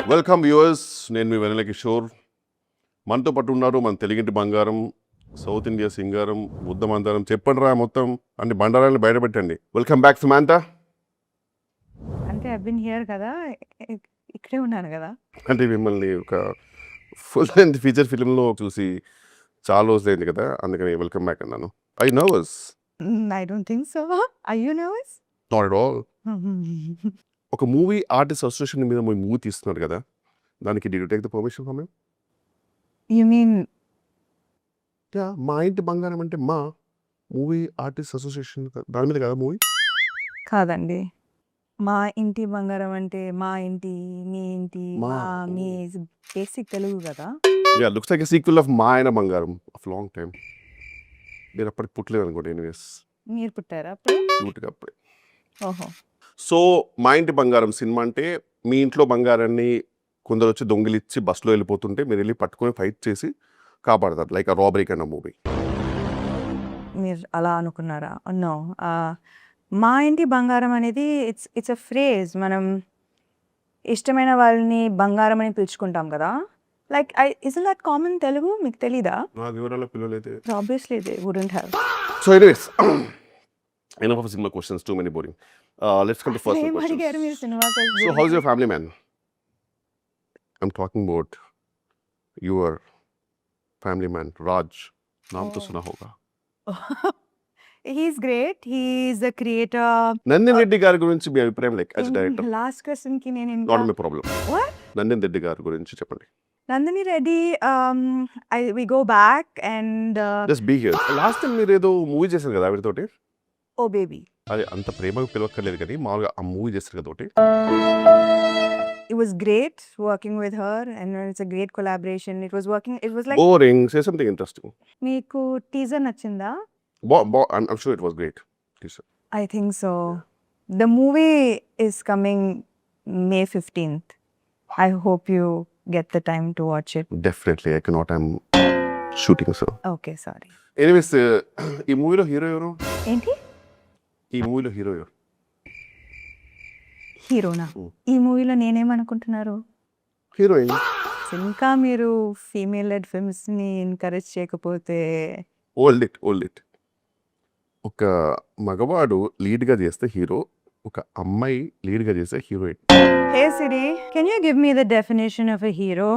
Welcome viewers, నేను మీ వెన్నెల కిషోర్. మనతో పాటు ఉన్నారు మన తెలుగింటి బంగారం, సౌత్ ఇండియా సింగారం, బుద్ధ మందారం. చెప్పండి రా మొత్తం అన్ని బండారాలను బయటపెట్టండి. Welcome back సుమాంత. అంటే ఐ బిన్ హియర్ కదా, ఇక్కడే ఉన్నాను కదా. అంటే మిమ్మల్ని ఒక ఫుల్ లెంత్ ఫీచర్ ఫిల్మ్లో చూసి చాలా రోజులైంది కదా, అందుకని వెల్కమ్ బ్యాక్ అన్నాను. I nervous? I don't think so. I you nervous? Not at all. ఒక మూవీ ఆర్టిస్ట్ అసోసియేషన్ మీద మూవీ తీస్తున్నారు కదా, దానికి did you take the permission from him? You mean మా ఇంటి బంగారం అంటే మా మూవీ ఆర్టిస్ట్ అసోసియేషన్ దాని మీద కదా మూవీ? కాదండి, మా ఇంటి బంగారం అంటే మా ఇంటి, మీ ఇంటి, మా. మా మీ బేసిక్ తెలుగు కదా. Yeah, looks like a sequel of మా ఆయన బంగారం ఆఫ్ లాంగ్ టైమ్. మీరు అప్పటికి పుట్టలేదు అనుకోండి. ఎనీవేస్, మీరు పుట్టారా అప్పుడు? క్యూట్గా అప్పుడే. ఓహో. సో మా ఇంటి బంగారం సినిమా అంటే మీ ఇంట్లో బంగారాన్ని కొందరు వచ్చి దొంగిలిచ్చి బస్సులో వెళ్ళిపోతుంటే మీరు వెళ్ళి పట్టుకొని ఫైట్ చేసి కాపాడతారు, like a robbery kind of movie. మీరు అలా అనుకున్నారా? నో. మా ఇంటి బంగారం అనేది ఇట్స్ అ ఫ్రేజ్. మనం ఇష్టమైన వాళ్ళని బంగారం అని పిలుచుకుంటాం కదా. Like is that common Telugu? మీకు తెలీదా? నా వివరాల పిల్లలైతే obviously they wouldn't have. So anyways, enough of cinema questions, too many boring. Let's come to first ఏం అడిగారు మీరు questions. Cinema So how's your family, man? I'm talking about your family man, Raj. नाम तो Oh. सुना होगा. He's great. He's the creator. Nandini Reddy గారి గురించి మీ అభిప్రాయం, like as director? Last question కి నేను not my problem. What? Nandini Reddy గారి గురించి చెప్పండి. Nandini Reddy, we go back and just be here. Last time మీరు ఏదో మూవీ చేశారు కదా ఆవిడతోటి, ఓ బేబీ. అది అంత ప్రేమగా పిలవక్కర్లేదు కానీ మామూలుగా ఆ మూవీ చేస్తారు కదా ఒకటి. It was great working with her and it's a great collaboration. It was like boring. Say something interesting. మీకు టీజర్ నచ్చిందా? I'm sure it was great. I think so. The movie is coming May 15th. I hope you get the time to watch it. Definitely, I cannot. I'm shooting, so. Okay, sorry. Anyways, ఈ మూవీలో hero ఎవరు? ఏంటి? ఈ మూవీలో hero ఎవరు? హీరోనా? ఈ మూవీలో నేనేమనుకుంటున్నారు? హీరోయిన్. ఇంకా మీరు ఫీమేల్ లెడ్ ఫిల్మ్స్ ని ఎంకరేజ్ చేయకపోతే ఓల్డ్ ఇట్. ఒక మగవాడు లీడ్గా చేస్తే హీరో, ఒక అమ్మాయి లీడ్గా చేస్తే heroine. Hey Siri, can you give me the definition of a hero?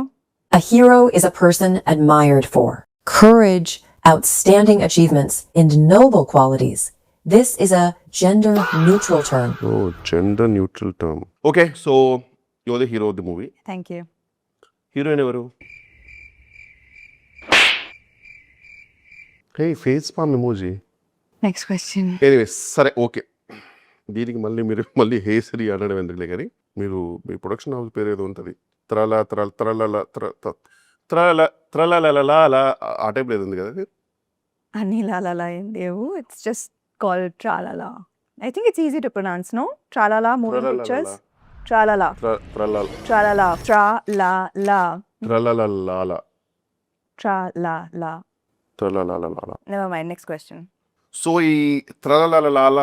A hero is a person admired for courage, outstanding achievements, and noble qualities. This is a gender-neutral term. ఓ, gender neutral term. Okay, so you are the hero of the movie. Thank you. Heroine ఎవరు? Hey, face palm emoji. Next question. Anyways, సరే okay. దీనికి మళ్ళీ హేసరి అనడం ఎందుకులే కానీ, మీరు మీ production house పేరు ఏదో ఉంటుంది, త్రలలా ఆ టైప్లో ఏదో ఉంది కదా అది? Ani la la la in Devu. It's just called Tralala. I think it's easy to pronounce, no? Tralala moving pictures. Tralala. త్రలలాల. Tralala. Never mind. Next question. So ఈ త్రలలాల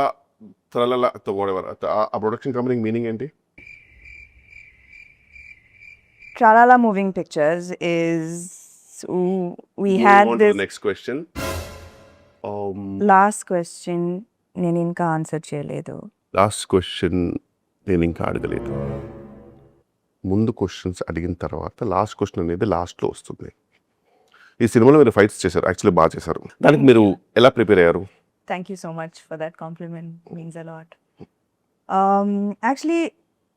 ఆ ప్రొడక్షన్ కంపెనీకి మీనింగ్ ఏంటి? Tralala moving pictures is we had this next question. last question. నేను ఇంకా answer చేయలేదు. Last question నేను ఇంకా అడగలేదు. ముందు క్వశ్చన్స్ అడిగిన తర్వాత లాస్ట్ క్వశ్చన్ అనేది లాస్ట్లో వస్తుంది. ఈ సినిమాలో మీరు ఫైట్స్ చేశారు, యాక్చువల్లీ బాగా చేశారు. దానికి మీరు ఎలా ప్రిపేర్ అయ్యారు? Thank you so much for that compliment. Means a lot. Actually,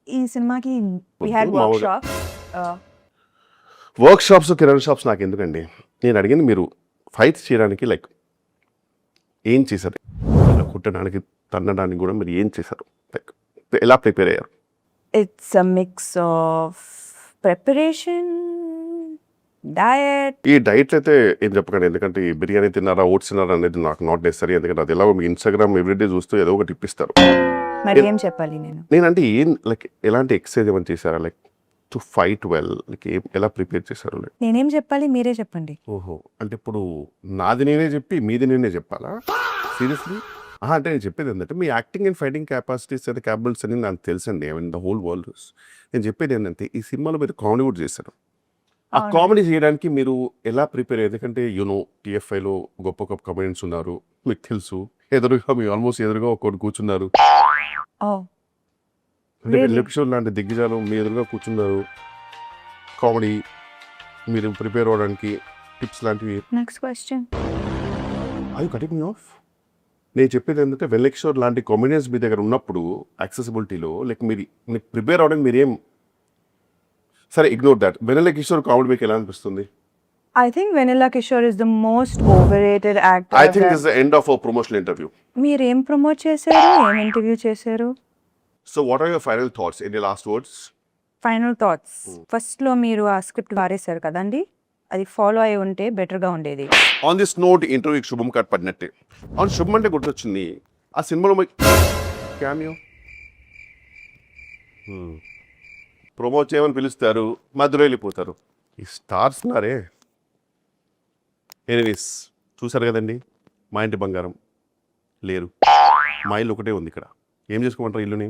ఈ సినిమాకి we had workshops. Work shops, kirana shops నాకు ఎందుకండి? నేను అడిగింది మీరు ఫైట్స్ చేయడానికి లైక్ ఏం చేశారు, కుట్టడానికి తన్నడానికి కూడా మీరు ఏం చేశారు, లైక్ ఎలా ప్రిపేర్ అయ్యారు? It's a mix of preparation, diet. ఈ డైట్ అయితే ఏం చెప్పకండి, ఎందుకంటే ఈ బిర్యానీ తిన్నారా, ఓట్స్ తిన్నారా అనేది నాకు నాట్ నెసరీ. ఎందుకంటే అది ఎలాగో మీ ఇన్స్టాగ్రామ్ ఎవ్రీడే చూస్తూ ఏదో ఒకటి ఇప్పిస్తారు. మరి ఏం చెప్పాలి నేను? నేనంటే ఏం లైక్ ఎలాంటి ఎక్సర్సైజ్ ఏమైనా చేశారా, like to fight well, like ఎలా ప్రిపేర్ చేశారు? లైక్ నేనేం చెప్పాలి, మీరే చెప్పండి. ఓహో, అంటే ఇప్పుడు నాది నేనే చెప్పి మీది నేనే చెప్పాలా? సీరియస్లీ? అంటే నేను చెప్పేది ఏంటంటే మీ acting and fighting capacities and capabilities అని నాకు తెలుసండి. I mean the whole world. నేను చెప్పేది ఏంటంటే ఈ సినిమాలో మీరు కామెడీ కూడా చేశారు. ఆ అవును. కామెడీ చేయడానికి మీరు ఎలా ప్రిపేర్ అయ్యారు? ఎందుకంటే టీఎఫ్ఐలో గొప్ప గొప్ప కమెడియన్స్ ఉన్నారు, మీకు తెలుసు. ఎదురుగా మీ ఆల్మోస్ట్ ఎదురుగా ఒకటి కూర్చున్నారు. ఓ అంటే Really? ఎపిసోడ్ లాంటి దిగ్గజాలు మీ ఎదురుగా కూర్చున్నారు. కామెడీ మీరు ప్రిపేర్ అవ్వడానికి టిప్స్ లాంటివి. Next question. అవి కటింగ్ మీ ఆఫ్. నేను చెప్పేది ఏంటంటే వెల్లెక్షోర్ లాంటి కామెడియన్స్ మీ దగ్గర ఉన్నప్పుడు యాక్సెసిబిలిటీలో మీకు ప్రిపేర్ అవ్వడానికి మీరేం సరే ignore that. Vennela Kishore comedy మీకు ఎలా అనిపిస్తుంది? I think Vanilla Kishore is the most overrated actor. I think this the end of our promotional interview. మీరు ఏం ప్రమోట్ చేశారు, ఏం ఇంటర్వ్యూ చేశారు? So what are your final thoughts? Any last words? Final thoughts. ఫస్ట్లో మీరు ఆ script వారేశారు కదండి, అది ఫాలో అయి ఉంటే బెటర్గా ఉండేది. ఆన్ దిస్ నోట్ ఇంటర్వ్యూకి శుభం కార్డ్ పడినట్టే. అవును, శుభం అంటే గుర్తొచ్చింది. ఆ సినిమాలో క్యామియో ప్రమోట్ చేయమని పిలుస్తారు, మధ్యలో వెళ్ళిపోతారు. ఈ స్టార్స్ ఉన్నారే. ఎనీవేస్ చూసారు కదండి, మా ఇంటి బంగారం లేరు. మా ఇల్లు ఒకటే ఉంది ఇక్కడ. ఏం చేసుకోమంటారు ఇల్లుని?